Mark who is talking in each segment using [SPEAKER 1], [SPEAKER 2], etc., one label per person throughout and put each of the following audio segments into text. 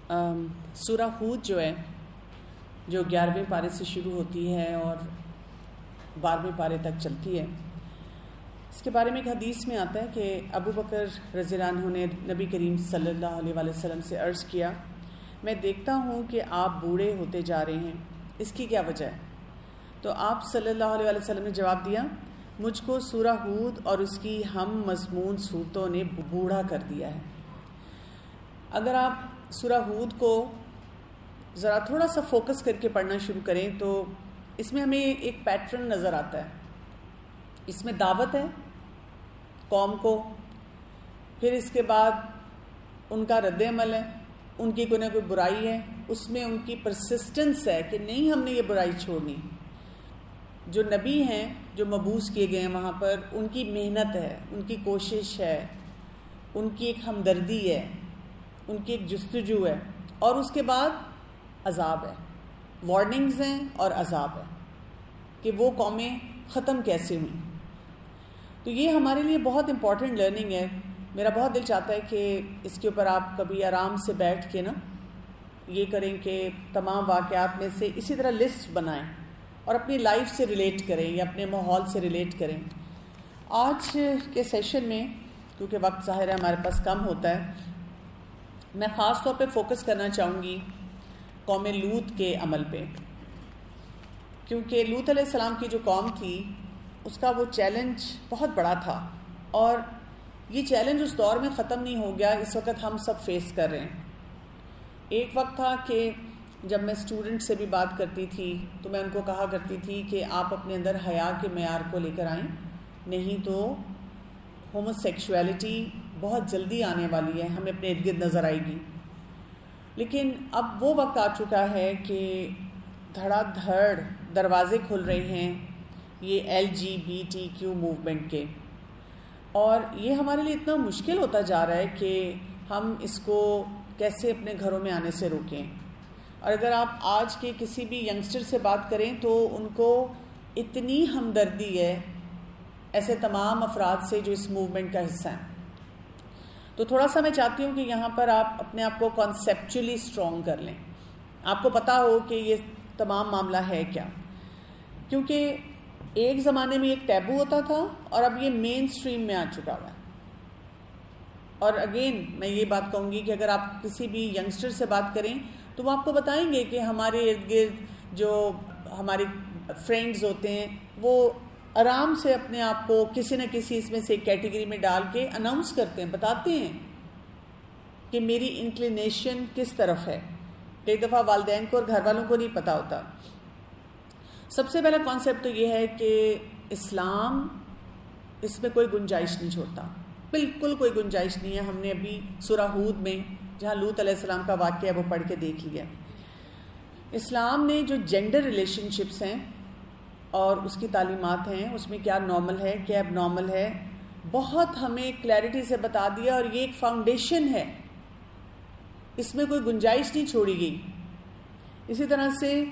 [SPEAKER 1] سورہ ہود جو ہے جو 11ویں پارے سے شروع ہوتی ہے اور 12ویں پارے تک چلتی ہے، اس کے بارے میں ایک حدیث میں آتا ہے کہ ابو بکر رضی اللہ عنہ نے نبی کریم صلی اللہ علیہ وآلہ وسلم سے عرض کیا، میں دیکھتا ہوں کہ آپ بوڑھے ہوتے جا رہے ہیں، اس کی کیا وجہ ہے؟ تو آپ صلی اللہ علیہ وآلہ وسلم نے جواب دیا، مجھ کو سورہ ہود اور اس کی ہم مضمون صورتوں نے بوڑھا کر دیا ہے۔ اگر آپ سورہ ہود کو ذرا تھوڑا سا فوکس کر کے پڑھنا شروع کریں تو اس میں ہمیں ایک پیٹرن نظر آتا ہے۔ اس میں دعوت ہے قوم کو، پھر اس کے بعد ان کا رد عمل ہے، ان کی کوئی نہ کوئی برائی ہے، اس میں ان کی پرسسٹنس ہے کہ نہیں ہم نے یہ برائی چھوڑنی۔ جو نبی ہیں جو مبعوث کیے گئے ہیں وہاں پر، ان کی محنت ہے، ان کی کوشش ہے، ان کی ایک ہمدردی ہے، ان کی ایک جستجو ہے، اور اس کے بعد عذاب ہے، وارننگز ہیں اور عذاب ہے کہ وہ قومیں ختم کیسے ہوئیں۔ تو یہ ہمارے لیے بہت امپورٹنٹ لرننگ ہے۔ میرا بہت دل چاہتا ہے کہ اس کے اوپر آپ کبھی آرام سے بیٹھ کے یہ کریں کہ تمام واقعات میں سے اسی طرح لسٹ بنائیں اور اپنی لائف سے ریلیٹ کریں یا اپنے ماحول سے ریلیٹ کریں۔ آج کے سیشن میں کیونکہ وقت ظاہر ہے ہمارے پاس کم ہوتا ہے، میں خاص طور پہ فوکس کرنا چاہوں گی قوم لوط کے عمل پہ، کیونکہ لوط علیہ السلام کی جو قوم تھی اس کا وہ چیلنج بہت بڑا تھا، اور یہ چیلنج اس دور میں ختم نہیں ہو گیا، اس وقت ہم سب فیس کر رہے ہیں۔ ایک وقت تھا کہ جب میں اسٹوڈنٹ سے بھی بات کرتی تھی تو میں ان کو کہا کرتی تھی کہ آپ اپنے اندر حیا کے معیار کو لے کر آئیں، نہیں تو ہومو سیکشویلٹی بہت جلدی آنے والی ہے، ہمیں اپنے ارد گرد نظر آئے گی۔ لیکن اب وہ وقت آ چکا ہے کہ دھڑا دھڑ دروازے کھل رہے ہیں یہ LGBTQ موومنٹ کے، اور یہ ہمارے لیے اتنا مشکل ہوتا جا رہا ہے کہ ہم اس کو کیسے اپنے گھروں میں آنے سے روکیں۔ اور اگر آپ آج کے کسی بھی ینگسٹر سے بات کریں تو ان کو اتنی ہمدردی ہے ایسے تمام افراد سے جو اس موومنٹ کا حصہ ہیں۔ تو تھوڑا سا میں چاہتی ہوں کہ یہاں پر آپ اپنے آپ کو کانسیپچولی اسٹرانگ کر لیں، آپ کو پتہ ہو کہ یہ تمام معاملہ ہے کیا، کیونکہ ایک زمانے میں ایک ٹیبو ہوتا تھا اور اب یہ مین سٹریم میں آ چکا ہوا ہے۔ اور اگین میں یہ بات کہوں گی کہ اگر آپ کسی بھی ینگسٹر سے بات کریں تو وہ آپ کو بتائیں گے کہ ہمارے ارد گرد جو ہمارے فرینڈز ہوتے ہیں وہ آرام سے اپنے آپ کو کسی نہ کسی اس میں سے ایک کیٹیگری میں ڈال کے اناؤنس کرتے ہیں، بتاتے ہیں کہ میری انکلینیشن کس طرف ہے۔ کئی دفعہ والدین کو اور گھر والوں کو نہیں پتہ ہوتا۔ سب سے پہلا کانسیپٹ تو یہ ہے کہ اسلام اس میں کوئی گنجائش نہیں چھوڑتا، بالکل کوئی گنجائش نہیں ہے۔ ہم نے ابھی سورہ ہود میں جہاں لوط علیہ السلام کا واقعہ ہے وہ پڑھ کے دیکھ لیا۔ اسلام نے جو جینڈر ریلیشن شپس ہیں اور اس کی تعلیمات ہیں اس میں کیا نارمل ہے کیا اب نارمل ہے بہت ہمیں کلیئرٹی سے بتا دیا، اور یہ ایک فاؤنڈیشن ہے، اس میں کوئی گنجائش نہیں چھوڑی گئی۔ اسی طرح سے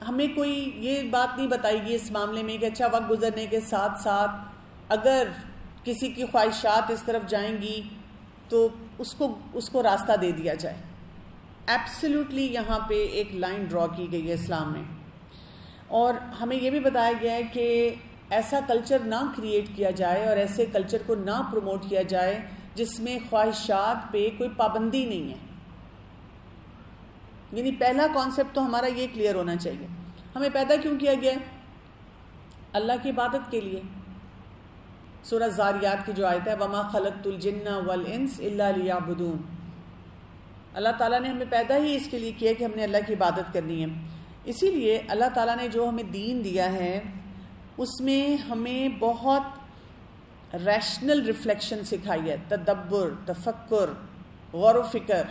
[SPEAKER 1] ہمیں کوئی یہ بات نہیں بتائی گئی اس معاملے میں کہ اچھا وقت گزرنے کے ساتھ ساتھ اگر کسی کی خواہشات اس طرف جائیں گی تو اس کو راستہ دے دیا جائے۔ ایبسلیوٹلی یہاں پہ ایک لائن ڈرا کی گئی ہے اسلام میں، اور ہمیں یہ بھی بتایا گیا ہے کہ ایسا کلچر نہ کریٹ کیا جائے اور ایسے کلچر کو نہ پروموٹ کیا جائے جس میں خواہشات پہ کوئی پابندی نہیں ہے۔ یعنی پہلا کانسیپٹ تو ہمارا یہ کلیئر ہونا چاہیے، ہمیں پیدا کیوں کیا گیا ہے؟ اللہ کی عبادت کے لیے۔ سورہ زاریات کی جو آیت ہے وَمَا خَلَقْتُ الْجِنَّ وَالْإِنسَ إِلَّا لِيَعْبُدُونَ، اللہ تعالیٰ نے ہمیں پیدا ہی اس کے لیے کیا کہ ہم نے اللہ کی عبادت کرنی ہے۔ اسی لیے اللہ تعالیٰ نے جو ہمیں دین دیا ہے اس میں ہمیں بہت ریشنل ریفلیکشن سکھائی ہے، تدبر، تفکر، غور و فکر،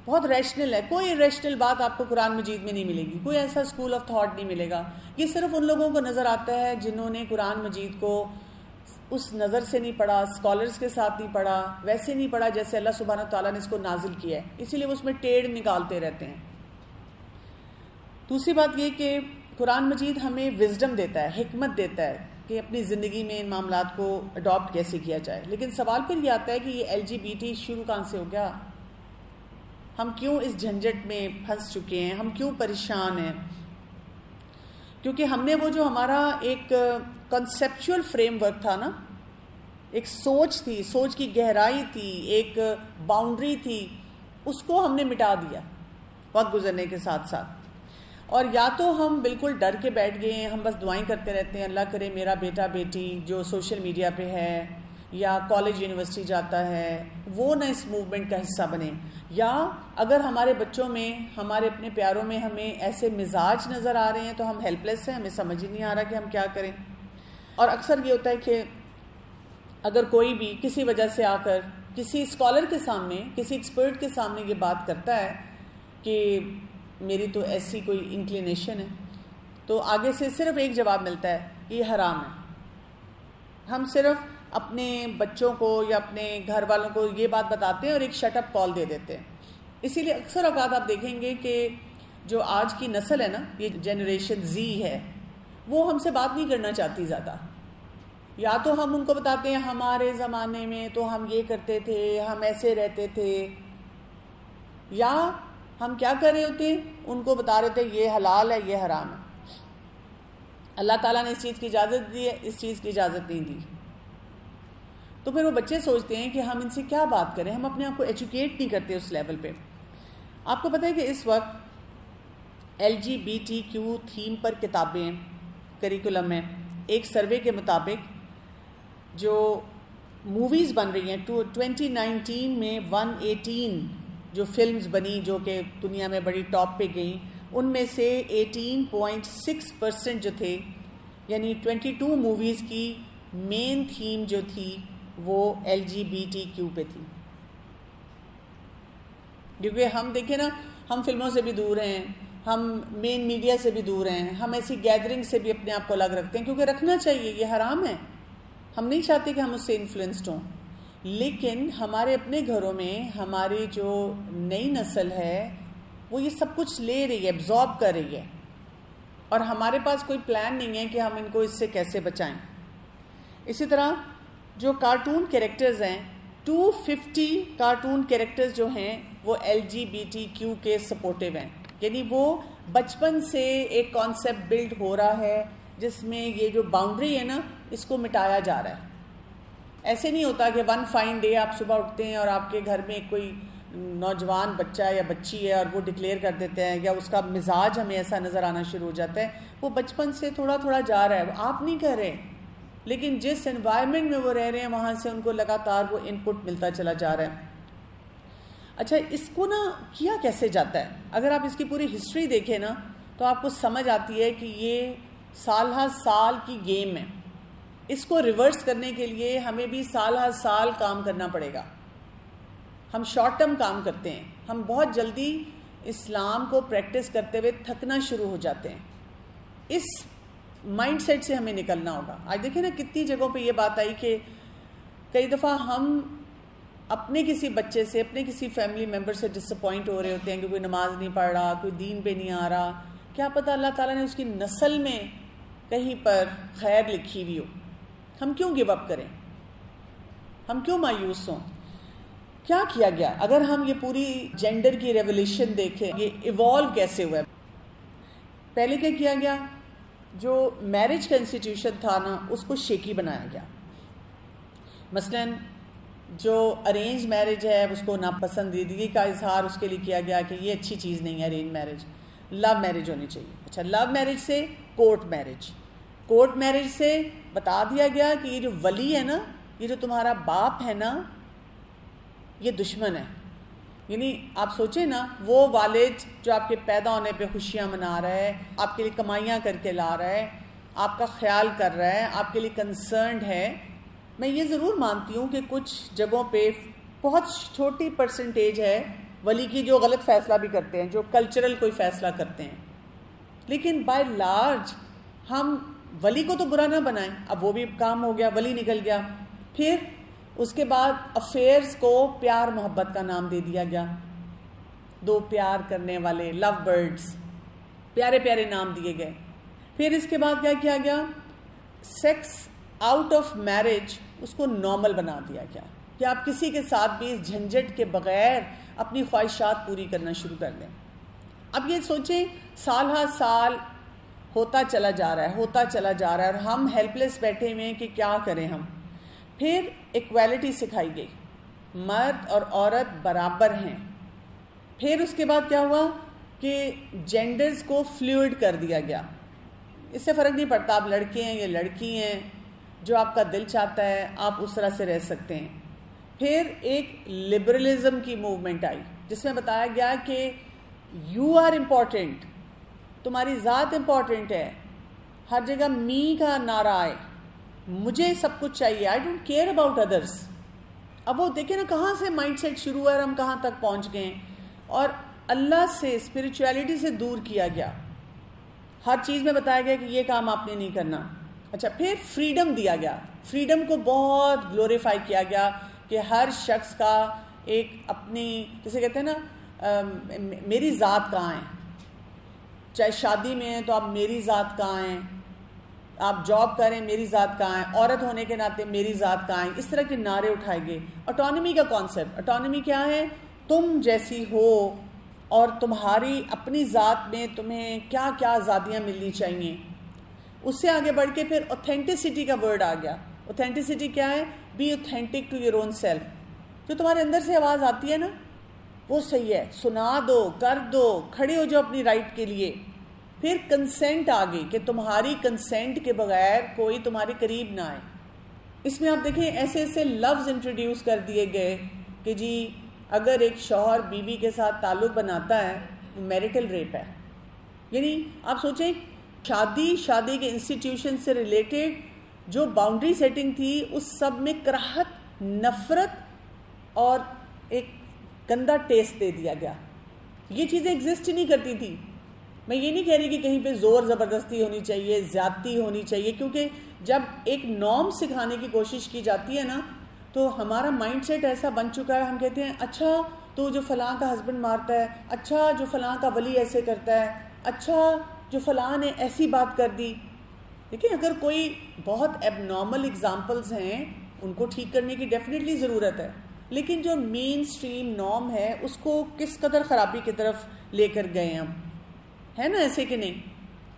[SPEAKER 1] بہت ریشنل ہے۔ کوئی ریشنل بات آپ کو قرآن مجید میں نہیں ملے گی، کوئی ایسا اسکول آف تھاٹ نہیں ملے گا۔ یہ صرف ان لوگوں کو نظر آتا ہے جنہوں نے قرآن مجید کو اس نظر سے نہیں پڑھا، اسکالرز کے ساتھ نہیں پڑھا، ویسے نہیں پڑھا جیسے اللہ سبحانہ تعالیٰ نے اس کو نازل کیا ہے، اسی لیے وہ اس میں ٹیڑھ نکالتے رہتے ہیں۔ دوسری بات یہ کہ قرآن مجید ہمیں وزڈم دیتا ہے، حکمت دیتا ہے کہ اپنی زندگی میں ان معاملات کو اڈاپٹ کیسے کیا جائے۔ لیکن سوال پھر یہ آتا ہے کہ یہ LGBT شروع کہاں سے ہو گیا؟ ہم کیوں اس جھنجٹ میں پھنس چکے ہیں, ہم کیوں پریشان ہیں؟ کیونکہ ہم نے وہ جو ہمارا ایک کنسیپچول فریم ورک تھا نا, ایک سوچ تھی, سوچ کی گہرائی تھی, ایک باؤنڈری تھی, اس کو ہم نے مٹا دیا وقت گزرنے کے ساتھ ساتھ. اور یا تو ہم بالکل ڈر کے بیٹھ گئے ہیں, ہم بس دعائیں کرتے رہتے ہیں اللہ کرے میرا بیٹا بیٹی جو سوشل میڈیا پہ ہے یا کالج یونیورسٹی جاتا ہے وہ نہ اس موومنٹ کا حصہ بنے, یا اگر ہمارے بچوں میں, ہمارے اپنے پیاروں میں ہمیں ایسے مزاج نظر آ رہے ہیں تو ہم ہیلپ لیس ہیں, ہمیں سمجھ ہی نہیں آ رہا کہ ہم کیا کریں. اور اکثر یہ ہوتا ہے کہ اگر کوئی بھی کسی وجہ سے آ کر کسی اسکالر کے سامنے, کسی ایکسپرٹ کے سامنے یہ بات کرتا ہے کہ میری تو ایسی کوئی انکلینیشن ہے, تو آگے سے صرف ایک جواب ملتا ہے, یہ حرام ہے. ہم صرف اپنے بچوں کو یا اپنے گھر والوں کو یہ بات بتاتے ہیں اور ایک شٹ اپ کال دے دیتے ہیں. اسی لیے اکثر اوقات آپ دیکھیں گے کہ جو آج کی نسل ہے نا, یہ جنریشن زی ہے, وہ ہم سے بات نہیں کرنا چاہتی زیادہ. یا تو ہم ان کو بتاتے ہیں ہمارے زمانے میں تو ہم یہ کرتے تھے, ہم ایسے رہتے تھے, یا ہم کیا کر رہے ہوتے ہیں, ان کو بتا رہے تھے یہ حلال ہے یہ حرام ہے. اللہ تعالیٰ نے اس چیز کی اجازت دی ہے, اس چیز کی اجازت نہیں دی. تو پھر وہ بچے سوچتے ہیں کہ ہم ان سے کیا بات کریں, ہم اپنے آپ کو ایجوکیٹ نہیں کرتے اس لیول پہ. آپ کو پتہ ہے کہ اس وقت LGBTQ تھیم پر کتابیں کریکولم میں, ایک سروے کے مطابق جو موویز بن رہی ہیں 2019 میں 118 جو فلمز بنی جو کہ دنیا میں بڑی ٹاپ پہ گئیں, ان میں سے 18.6% جو تھے, یعنی 22 موویز کی مین تھیم جو تھی وہ LGBTQ پہ تھی. کیونکہ ہم دیکھیں نا, ہم فلموں سے بھی دور ہیں, ہم مین میڈیا سے بھی دور ہیں, ہم ایسی گیدرنگ سے بھی اپنے آپ کو الگ رکھتے ہیں کیونکہ رکھنا چاہیے, یہ حرام ہے, ہم نہیں چاہتے کہ ہم اس سے انفلوئنسڈ ہوں. لیکن ہمارے اپنے گھروں میں ہماری جو نئی نسل ہے وہ یہ سب کچھ لے رہی ہے, ایبزارب کر رہی ہے, اور ہمارے پاس کوئی پلان نہیں ہے کہ ہم ان کو اس سے کیسے بچائیں. اسی طرح جو کارٹون کیریکٹرز ہیں, 250 کارٹون کیریکٹرز جو ہیں وہ LGBTQ کے سپورٹیو ہیں. یعنی وہ بچپن سے ایک کانسیپٹ بلڈ ہو رہا ہے جس میں یہ جو باؤنڈری ہے نا اس کو مٹایا جا رہا ہے. ایسے نہیں ہوتا کہ ون فائن ڈے آپ صبح اٹھتے ہیں اور آپ کے گھر میں کوئی نوجوان بچہ یا بچی ہے اور وہ ڈکلیئر کر دیتے ہیں, یا اس کا مزاج ہمیں ایسا نظر آنا شروع ہو جاتا ہے. وہ بچپن سے تھوڑا تھوڑا جا رہا ہے, آپ نہیں کر رہے, لیکن جس انوائرمنٹ میں وہ رہ رہے ہیں وہاں سے ان کو لگاتار وہ ان پٹ ملتا چلا جا رہا ہے. اچھا, اس کو نا کیا کیسے جاتا ہے؟ اگر آپ اس کی پوری ہسٹری دیکھیں نا تو آپ کو سمجھ آتی ہے کہ یہ سال ہر سال کی گیم ہے. اس کو ریورس کرنے کے لیے ہمیں بھی سال ہر سال کام کرنا پڑے گا. ہم شارٹ ٹرم کام کرتے ہیں, ہم بہت جلدی اسلام کو پریکٹس کرتے ہوئے تھکنا شروع ہو جاتے ہیں. اس مائنڈ سیٹ سے ہمیں نکلنا ہوگا. آج دیکھیں نا کتنی جگہوں پہ یہ بات آئی کہ کئی دفعہ ہم اپنے کسی بچے سے, اپنے کسی فیملی ممبر سے ڈس اپوائنٹ ہو رہے ہوتے ہیں کہ کوئی نماز نہیں پڑھ رہا, کوئی دین پہ نہیں آ رہا. کیا پتہ اللہ تعالیٰ نے اس کی نسل میں کہیں پر خیر لکھی ہوئی ہو. ہم کیوں گیو اپ کریں, ہم کیوں مایوس ہوں؟ کیا کیا گیا؟ اگر ہم یہ پوری جینڈر کی ریولیوشن دیکھیں, یہ ایوالو کیسے ہوا ہے. پہلے کیا کیا گیا, جو میرج کا انسٹیٹیوشن تھا نا اس کو شیکی بنایا گیا. مثلا جو ارینج میرج ہے اس کو ناپسندیدگی کا اظہار اس کے لیے کیا گیا کہ یہ اچھی چیز نہیں ہے ارینج میرج, لو میرج ہونی چاہیے. اچھا, لو میرج سے کورٹ میرج, کورٹ میرج سے بتا دیا گیا کہ یہ جو ولی ہے نا, یہ جو تمہارا باپ ہے نا, یہ دشمن ہے. یعنی آپ سوچیں نا, وہ والد جو آپ کے پیدا ہونے پہ خوشیاں منا رہا ہے, آپ کے لیے کمائیاں کر کے لا رہا ہے, آپ کا خیال کر رہا ہے, آپ کے لیے کنسرنڈ ہے. میں یہ ضرور مانتی ہوں کہ کچھ جگہوں پہ بہت چھوٹی پرسنٹیج ہے ولی کی جو غلط فیصلہ بھی کرتے ہیں, جو کلچرل کوئی فیصلہ کرتے ہیں, لیکن بائی لارج ہم ولی کو تو برا نہ بنائیں. اب وہ بھی کام ہو گیا, ولی نکل گیا. پھر اس کے بعد افیئرز کو پیار محبت کا نام دے دیا گیا. دو پیار کرنے والے لو برڈز, پیارے پیارے نام دیے گئے. پھر اس کے بعد کیا کیا گیا, سیکس آؤٹ آف میرج اس کو نارمل بنا دیا گیا کہ آپ کسی کے ساتھ بھی اس جھنجٹ کے بغیر اپنی خواہشات پوری کرنا شروع کر دیں. اب یہ سوچیں سال ہر سال ہوتا چلا جا رہا ہے اور ہم ہیلپ لیس بیٹھے ہوئے ہیں کہ کیا کریں ہم. پھر ایکویلٹی سکھائی گئی، مرد اور عورت برابر ہیں. پھر اس کے بعد کیا ہوا کہ جینڈرز کو فلوئڈ کر دیا گیا. اس سے فرق نہیں پڑتا آپ لڑکے ہیں یا لڑکی ہیں، جو آپ کا دل چاہتا ہے آپ اس طرح سے رہ سکتے ہیں. پھر ایک لبرلزم کی موومنٹ آئی جس میں بتایا گیا کہ یو آر امپورٹنٹ، تمہاری ذات امپورٹنٹ ہے. ہر جگہ می کا نعرہ آئے، مجھے سب کچھ چاہیے، I don't care about others. اب وہ دیکھیں نا کہاں سے مائنڈ سیٹ شروع ہے اور ہم کہاں تک پہنچ گئے ہیں. اور اللہ سے اسپرچویلٹی سے دور کیا گیا. ہر چیز میں بتایا گیا کہ یہ کام آپ نے نہیں کرنا. اچھا پھر فریڈم دیا گیا. فریڈم کو بہت گلوریفائی کیا گیا کہ ہر شخص کا ایک اپنی، جیسے کہتے ہیں نا میری ذات کہاں ہے. چاہے شادی میں ہیں تو آپ میری ذات کہاں ہیں، آپ جاب کریں میری ذات کہاں ہے، عورت ہونے کے ناطے میری ذات کہاں ہے. اس طرح کے نعرے اٹھائے گئے. آٹونومی کا کانسیپٹ، آٹونومی کیا ہے؟ تم جیسی ہو اور تمہاری اپنی ذات میں تمہیں کیا کیا آزادیاں ملنی چاہیے. اس سے آگے بڑھ کے پھر اوتھینٹسٹی کا ورڈ آ گیا. اوتھینٹسٹی کیا ہے؟ Be authentic to your own self. جو تمہارے اندر سے آواز آتی ہے نا وہ صحیح ہے، سنا دو، کر دو، کھڑے ہو جاؤ اپنی رائٹ کے لیے. پھر کنسینٹ آ گئی کہ تمہاری کنسینٹ کے بغیر کوئی تمہارے قریب نہ آئے. اس میں آپ دیکھیں ایسے ایسے لفظ انٹروڈیوس کر دیے گئے کہ جی اگر ایک شوہر بیوی کے ساتھ تعلق بناتا ہے میریٹل ریپ ہے. یعنی آپ سوچیں شادی کے انسٹیٹیوشن سے ریلیٹڈ جو باؤنڈری سیٹنگ تھی اس سب میں کراہت، نفرت اور ایک گندا ٹیسٹ دے دیا گیا. یہ چیزیں ایگزسٹ نہیں کرتی تھی. میں یہ نہیں کہہ رہی کہ کہیں پہ زور زبردستی ہونی چاہیے، زیادتی ہونی چاہیے، کیونکہ جب ایک نارم سکھانے کی کوشش کی جاتی ہے نا تو ہمارا مائنڈ سیٹ ایسا بن چکا ہے، ہم کہتے ہیں اچھا تو جو فلاں کا ہسبینڈ مارتا ہے، اچھا جو فلاں کا ولی ایسے کرتا ہے، اچھا جو فلاں نے ایسی بات کر دی. دیکھیں اگر کوئی بہت ایب نارمل اگزامپلز ہیں ان کو ٹھیک کرنے کی ڈیفینیٹلی ضرورت ہے، لیکن جو مین اسٹریم نارم ہے اس کو کس قدر خرابی کی طرف لے کر گئے ہم، ہے نا ایسے کہ نہیں؟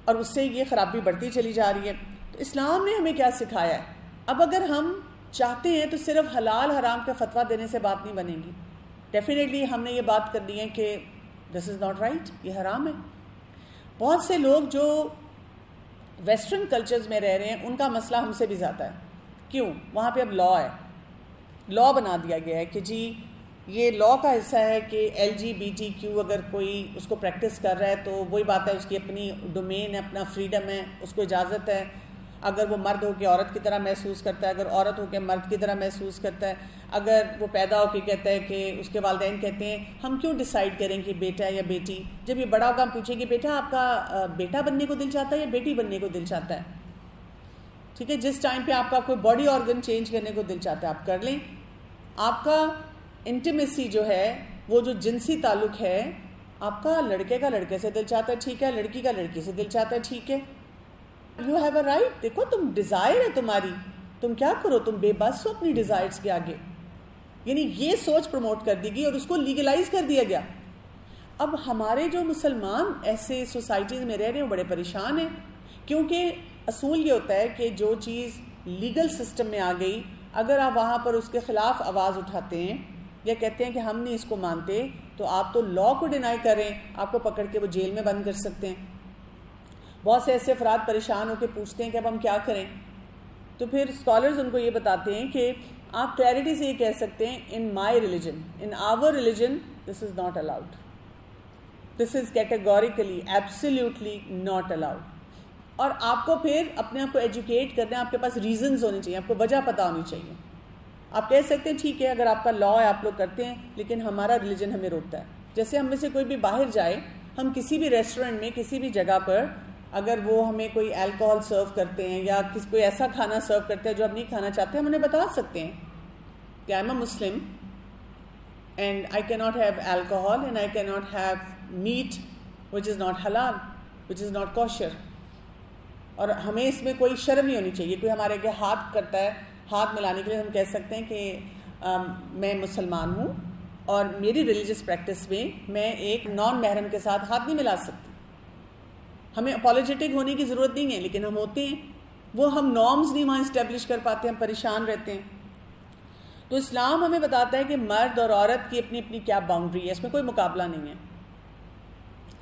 [SPEAKER 1] اور اس سے یہ خرابی بڑھتی چلی جا رہی ہے. تو اسلام نے ہمیں کیا سکھایا ہے؟ اب اگر ہم چاہتے ہیں تو صرف حلال حرام کا فتویٰ دینے سے بات نہیں بنے گی. ڈیفینیٹلی ہم نے یہ بات کرنی ہے کہ دس از ناٹ رائٹ، یہ حرام ہے. بہت سے لوگ جو ویسٹرن کلچرز میں رہ رہے ہیں ان کا مسئلہ ہم سے بھی زیادہ ہے. کیوں؟ وہاں پہ اب لا ہے، لا بنا دیا گیا ہے کہ جی یہ لا کا حصہ ہے کہ LGBTQ اگر کوئی اس کو پریکٹس کر رہا ہے تو وہی بات ہے، اس کی اپنی ڈومین ہے، اپنا فریڈم ہے، اس کو اجازت ہے. اگر وہ مرد ہو کے عورت کی طرح محسوس کرتا ہے، اگر عورت ہو کے مرد کی طرح محسوس کرتا ہے، اگر وہ پیدا ہو کے کہتا ہے کہ اس کے والدین کہتے ہیں ہم کیوں ڈیسائیڈ کریں کہ بیٹا یا بیٹی، جب یہ بڑا ہوگا ہم پوچھیں کہ بیٹا آپ کا بیٹا بننے کو دل چاہتا ہے یا بیٹی بننے کو دل چاہتا ہے. ٹھیک ہے، جس ٹائم پہ آپ کا کوئی باڈی آرگن چینج کرنے کو دل چاہتا ہے آپ کر لیں. آپ کا انٹیمیسی جو ہے، وہ جو جنسی تعلق ہے، آپ کا لڑکے کا لڑکے سے دل چاہتا ہے، ٹھیک ہے، لڑکی کا لڑکی سے دل چاہتا ہے، ٹھیک ہے، یو ہیو اے رائٹ. دیکھو تم ڈیزائر ہے تمہاری، تم کیا کرو، تم بے بس ہو اپنی ڈیزائرز کے آگے. یعنی یہ سوچ پروموٹ کر دی گئی اور اس کو لیگلائز کر دیا گیا. اب ہمارے جو مسلمان ایسے سوسائٹیز میں رہ رہے ہیں وہ بڑے پریشان ہیں، کیونکہ اصول یہ ہوتا ہے کہ جو چیز لیگل سسٹم میں آ گئی اگر آپ وہاں پر اس کے خلاف آواز اٹھاتے ہیں یا کہتے ہیں کہ ہم نہیں اس کو مانتے تو آپ تو لا کو ڈینائی کریں، آپ کو پکڑ کے وہ جیل میں بند کر سکتے ہیں. بہت سے ایسے افراد پریشان ہو کے پوچھتے ہیں کہ اب ہم کیا کریں. تو پھر اسکالرز ان کو یہ بتاتے ہیں کہ آپ کلیئرٹی سے یہ کہہ سکتے ہیں in my religion, in our religion this is not allowed, this is categorically absolutely not allowed. اور آپ کو پھر اپنے آپ کو ایجوکیٹ کرنا ہے، آپ کے پاس ریزنز ہونے چاہیے، آپ کو وجہ پتہ ہونی چاہیے. آپ کہہ سکتے ہیں ٹھیک ہے اگر آپ کا لا ہے آپ لوگ کرتے ہیں، لیکن ہمارا ریلیجن ہمیں روکتا ہے. جیسے ہم میں سے کوئی بھی باہر جائے، ہم کسی بھی ریسٹورینٹ میں کسی بھی جگہ پر اگر وہ ہمیں کوئی الکوہول سرو کرتے ہیں یا کوئی ایسا کھانا سرو کرتے ہیں جو ہم نہیں کھانا چاہتے، ہم انہیں بتا سکتے ہیں کہ I am a Muslim and I کی not have alcohol and I کی not have meat which is not halal, which is not کوشر. اور ہمیں اس میں کوئی شرم نہیں ہونی چاہیے. کوئی ہمارے آگے ہاتھ کرتا ہے، ہاتھ ملانے کے لیے ہم کہہ سکتے ہیں کہ میں مسلمان ہوں اور میری ریلیجس پریکٹس میں ایک نان محرم کے ساتھ ہاتھ نہیں ملا سکتی. ہمیں اپالوجیٹک ہونے کی ضرورت نہیں ہے، لیکن ہم ہوتے ہیں. وہ ہم نارمز نہیں وہاں اسٹیبلش کر پاتے، ہم پریشان رہتے ہیں. تو اسلام ہمیں بتاتا ہے کہ مرد اور عورت کی اپنی اپنی کیا باؤنڈری ہے، اس میں کوئی مقابلہ نہیں ہے.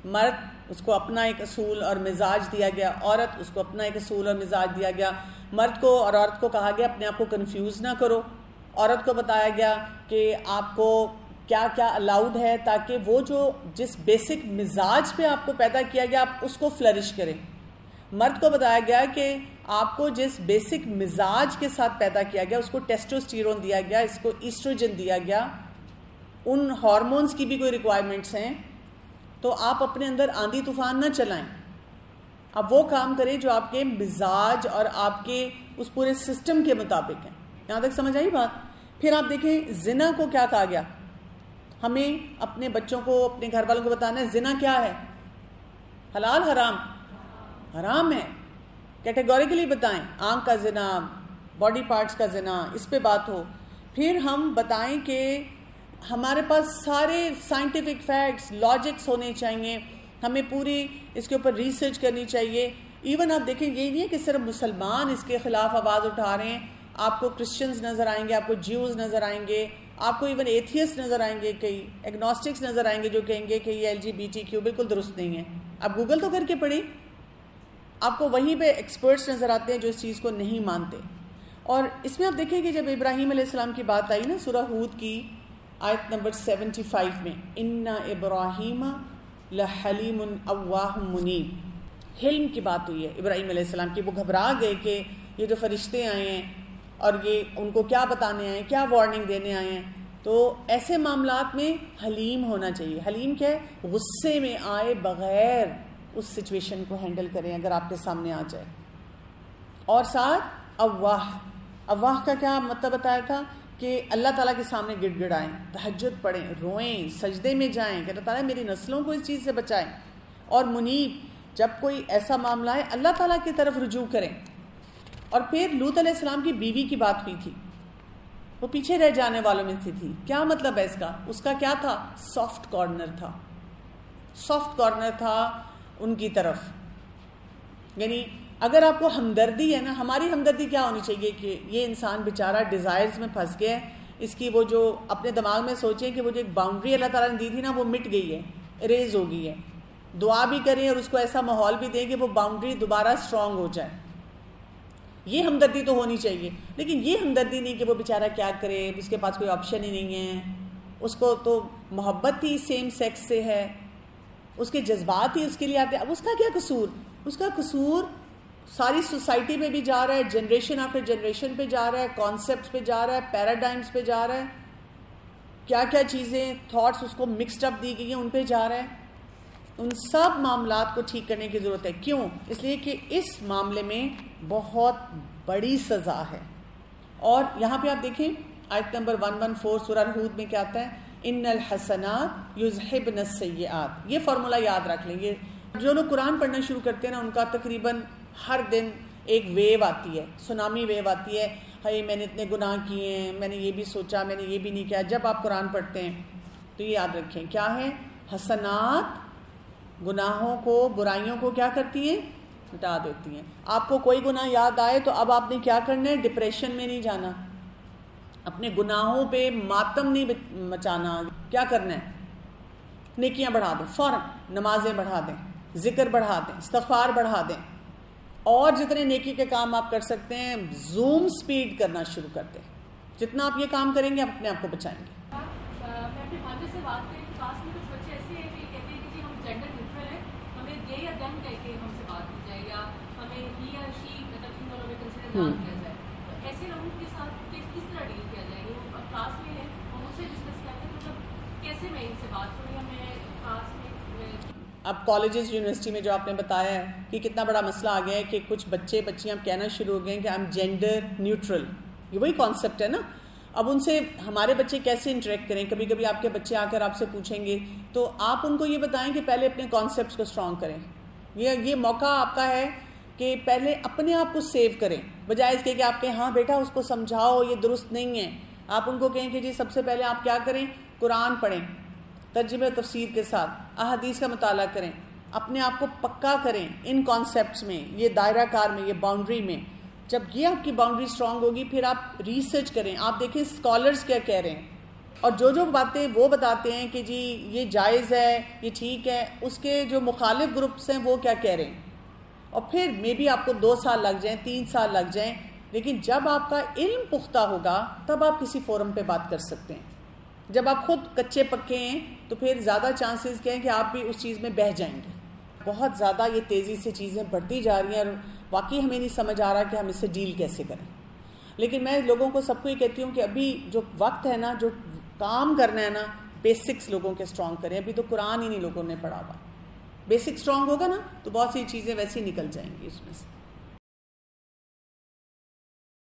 [SPEAKER 1] مرد اس کو اپنا ایک اصول اور مزاج دیا گیا، عورت اس کو اپنا ایک اصول اور مزاج دیا گیا. مرد کو اور عورت کو کہا گیا اپنے آپ کو کنفیوز نہ کرو. عورت کو بتایا گیا کہ آپ کو کیا کیا الاؤڈ ہے تاکہ وہ جو جس بیسک مزاج پہ آپ کو پیدا کیا گیا آپ اس کو فلرش کریں. مرد کو بتایا گیا کہ آپ کو جس بیسک مزاج کے ساتھ پیدا کیا گیا اس کو ٹیسٹوسٹیرون دیا گیا، اس کو ایسٹروجن دیا گیا. ان ہارمونز کی بھی کوئی ریکوائرمنٹس ہیں، تو آپ اپنے اندر آندھی طوفان نہ چلائیں. اب وہ کام کریں جو آپ کے مزاج اور آپ کے اس پورے سسٹم کے مطابق ہیں. یہاں تک سمجھ آئی بات؟ پھر آپ دیکھیں زنا کو کیا کہا گیا. ہمیں اپنے بچوں کو اپنے گھر والوں کو بتانا ہے زنا کیا ہے، حلال حرام. حرام ہے، کیٹیگوریکلی بتائیں. آنکھ کا زنا، باڈی پارٹس کا زنا، اس پہ بات ہو. پھر ہم بتائیں کہ ہمارے پاس سارے سائنٹیفک فیکٹس لاجکس ہونے چاہیے، ہمیں پوری اس کے اوپر ریسرچ کرنی چاہیے. ایون آپ دیکھیں یہ نہیں ہے کہ صرف مسلمان اس کے خلاف آواز اٹھا رہے ہیں. آپ کو کرسچنز نظر آئیں گے، آپ کو جیوز نظر آئیں گے، آپ کو ایون ایتھیسٹ نظر آئیں گے، کئی ایگنوسٹکس نظر آئیں گے جو کہیں گے کہ یہ LGBTQ بالکل درست نہیں ہے. آپ گوگل تو کر کے پڑھیں، آپ کو وہیں پہ ایکسپرٹس نظر آتے ہیں جو اس چیز کو نہیں مانتے. اور اس میں آپ دیکھیں کہ جب ابراہیم علیہ السلام کی بات آئی نا سورہ ہود کی آیت نمبر 75 میں، اِنَّ إِبْرَاهِيمَ لَحَلِيمٌ أَوَّاهٌ مُنِيبٌ، حلم کی بات ہوئی ہے ابراہیم علیہ السلام کی. وہ گھبرا گئے کہ یہ جو فرشتے آئے ہیں اور یہ ان کو کیا بتانے آئے ہیں، کیا وارننگ دینے آئے ہیں. تو ایسے معاملات میں حلیم ہونا چاہیے. حلیم کیا ہے؟ غصے میں آئے بغیر اس سچویشن کو ہینڈل کریں اگر آپ کے سامنے آ جائے. اور ساتھ اواہ کا کیا مطلب بتایا تھا کہ اللہ تعالیٰ کے سامنے گڑ گڑائیں، تہجد پڑھیں، روئیں، سجدے میں جائیں کہ اللہ تعالیٰ میری نسلوں کو اس چیز سے بچائیں. اور منیب، جب کوئی ایسا معاملہ ہے اللہ تعالیٰ کی طرف رجوع کریں. اور پھر لوط علیہ السلام کی بیوی کی بات ہوئی تھی، وہ پیچھے رہ جانے والوں میں سے تھی. کیا مطلب ہے اس کا؟ اس کا کیا تھا؟ سافٹ کارنر تھا. سافٹ کارنر تھا ان کی طرف. یعنی اگر آپ کو ہمدردی ہے نا، ہماری ہمدردی کیا ہونی چاہیے کہ یہ انسان بیچارہ ڈیزائرز میں پھنس گیا ہے، اس کی وہ جو اپنے دماغ میں سوچیں کہ وہ جو ایک باؤنڈری اللہ تعالیٰ نے دی تھی نا وہ مٹ گئی ہے، اریز ہو گئی ہے. دعا بھی کریں اور اس کو ایسا ماحول بھی دیں کہ وہ باؤنڈری دوبارہ اسٹرانگ ہو جائے. یہ ہمدردی تو ہونی چاہیے. لیکن یہ ہمدردی نہیں کہ وہ بیچارہ کیا کرے، اس کے پاس کوئی آپشن ہی نہیں ہے، اس کو تو محبت ہی سیم سیکس سے ہے، اس کے جذبات ہی اس کے لیے آتے ہیں. اب اس کا کیا قصور؟ اس کا قصور ساری سوسائٹی پہ بھی جا رہا ہے، جنریشن آفٹر جنریشن پہ جا رہا ہے، کانسیپٹس پہ جا رہا ہے، پیراڈائمس پہ جا رہا ہے، کیا کیا چیزیں تھاٹس اس کو مکسڈ اپ دی گئی ہیں ان پہ جا رہا ہے. ان سب معاملات کو ٹھیک کرنے کی ضرورت ہے. کیوں؟ اس لیے کہ اس معاملے میں بہت بڑی سزا ہے. اور یہاں پہ آپ دیکھیں آیت نمبر 114 سورہ ہود میں کیا آتا ہے؟ ان الحسنات یذہبن السیئات. یہ فارمولا یاد رکھ لیں. یہ جو لوگ قرآن پڑھنا شروع کرتے ہیں نا ان کا تقریباً ہر دن ایک ویو آتی ہے، سونامی ویو آتی ہے. ہائی میں نے اتنے گناہ کیے ہیں، میں نے یہ بھی سوچا، میں نے یہ بھی نہیں کیا. جب آپ قرآن پڑھتے ہیں تو یہ یاد رکھیں کیا ہے؟ حسنات گناہوں کو، برائیوں کو کیا کرتی ہیں؟ مٹا دیتی ہیں. آپ کو کوئی گناہ یاد آئے تو اب آپ نے کیا کرنا ہے؟ ڈپریشن میں نہیں جانا، اپنے گناہوں پہ ماتم نہیں مچانا. کیا کرنا ہے؟ نیکیاں بڑھا دیں، فوراً نمازیں بڑھا دیں، ذکر بڑھا دیں، استغفار بڑھا دیں، اور جتنے نیکی کے کام آپ کر سکتے ہیں زوم سپیڈ کرنا شروع کر دیں. جتنا آپ یہ کام کریں گے آپ اپنے آپ کو بچائیں گے.
[SPEAKER 2] میں اپنے بھانجے سے بات کری، کلاس میں کچھ بچے ایسے ہیں کہ کہتے ہیں کہ جی ہم جینڈر نیوٹرل ہیں، ہمیں دے یا دم کہہ کے ہم سے بات کی جائے یا ہمیں ہی یا شی مطلب ان دونوں میں کنسیڈر نہ کیا جائے. تو ایسے لوگوں کے ساتھ کس طرح ڈیل کیا جائے گا؟ وہ کلاس میں ہے ہم ان سے ڈسکس کرتے ہیں، مطلب کیسے میں ان سے بات کروں یا میں کلاس میں.
[SPEAKER 1] اب کالجز یونیورسٹی میں جو آپ نے بتایا ہے کہ کتنا بڑا مسئلہ آ گیا ہے کہ کچھ بچے بچیاں کہنا شروع ہو گئے ہیں کہ آئی ایم جینڈر نیوٹرل. یہ وہی کانسیپٹ ہے نا. اب ان سے ہمارے بچے کیسے انٹریکٹ کریں؟ کبھی کبھی آپ کے بچے آ کر آپ سے پوچھیں گے تو آپ ان کو یہ بتائیں کہ پہلے اپنے کانسیپٹس کو اسٹرانگ کریں. یہ موقع آپ کا ہے کہ پہلے اپنے آپ کو سیو کریں، بجائے اس کے کہ آپ کہیں ہاں بیٹا اس کو سمجھاؤ یہ درست نہیں ہے. آپ ان کو کہیں کہ جی سب سے پہلے آپ کیا کریں؟ قرآن پڑھیں ترجمہ و تفسیر کے ساتھ، احادیث کا مطالعہ کریں، اپنے آپ کو پکا کریں ان کانسیپٹس میں، یہ دائرہ کار میں، یہ باؤنڈری میں. جب یہ آپ کی باؤنڈری اسٹرانگ ہوگی پھر آپ ریسرچ کریں، آپ دیکھیں اسکالرز کیا کہہ رہے ہیں، اور جو باتیں وہ بتاتے ہیں کہ جی یہ جائز ہے، یہ ٹھیک ہے، اس کے جو مخالف گروپس ہیں وہ کیا کہہ رہے ہیں. اور پھر مے بی آپ کو 2 سال لگ جائیں، 3 سال لگ جائیں، لیکن جب آپ کا علم پختہ ہوگا تب آپ کسی فورم پہ بات کر سکتے ہیں. جب آپ خود کچے پکے ہیں تو پھر زیادہ چانسز کیا ہیں کہ آپ بھی اس چیز میں بہہ جائیں گے. بہت زیادہ یہ تیزی سے چیزیں بڑھتی جا رہی ہیں اور واقعی ہمیں نہیں سمجھ آ رہا کہ ہم اس سے ڈیل کیسے کریں. لیکن میں لوگوں کو سب کو یہ کہتی ہوں کہ ابھی جو وقت ہے نا، جو کام کرنا ہے نا، بیسکس لوگوں کے اسٹرانگ کریں. ابھی تو قرآن ہی نہیں لوگوں نے پڑھا ہوا. بیسک اسٹرانگ ہوگا نا تو بہت سی چیزیں ویسے ہی نکل جائیں گی اس میں سے.